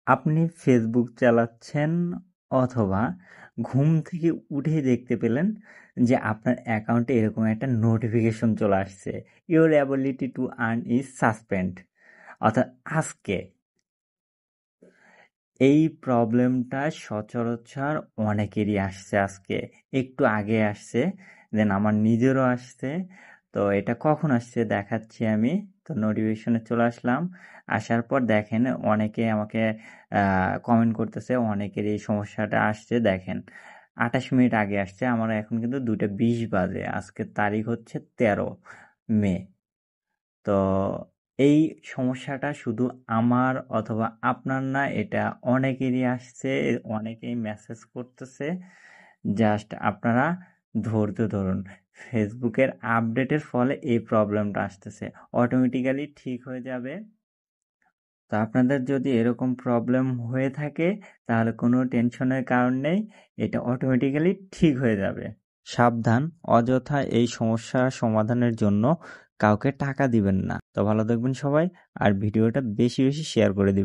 আপনি ফেসবুক চালাচ্ছেন অথবা ঘুম থেকে উঠেই দেখতে পেলেন যে আপনার অ্যাকাউন্টে এরকম একটা নোটিফিকেশন চলে আসছে, your ability to earn is suspend. অর্থাৎ আজকে এই প্রবলেমটা সচরাচর অনেকেরই আসছে। আজকে একটু আগে আসছে, দেন আমার নিজেরও আসছে। তো এটা কখন আসছে দেখাচ্ছি আমি। তো নোটিফিকেশনে চলে আসলাম, আসার পর দেখেন অনেকে আমাকে কমেন্ট করতেছে, অনেকের এই সমস্যাটা আসছে। দেখেন 28 মিনিট আগে আসছে, আমার এখন কিন্তু 2:20 বাজে। আজকের তারিখ হচ্ছে 13 মে। তো এই সমস্যাটা শুধু আমার অথবা আপনার না, এটা অনেকেরই আসছে, অনেকেই মেসেজ করতেছে। জাস্ট আপনারা ধৈর্য ধরুন। ফেসবুকের আপডেটের ফলে এই প্রবলেমটা আসতেছে, অটোমেটিক্যালি ঠিক হয়ে যাবে। তো আপনাদের যদি এরকম প্রবলেম হয়ে থাকে তাহলে কোনো টেনশনের কারণ নেই, এটা অটোমেটিক্যালি ঠিক হয়ে যাবে। সাবধান, অযথা এই সমস্যা সমাধানের জন্য কাউকে টাকা দিবেন না। তো ভালো থাকবেন সবাই, আর ভিডিওটা বেশি বেশি শেয়ার করে দিবেন।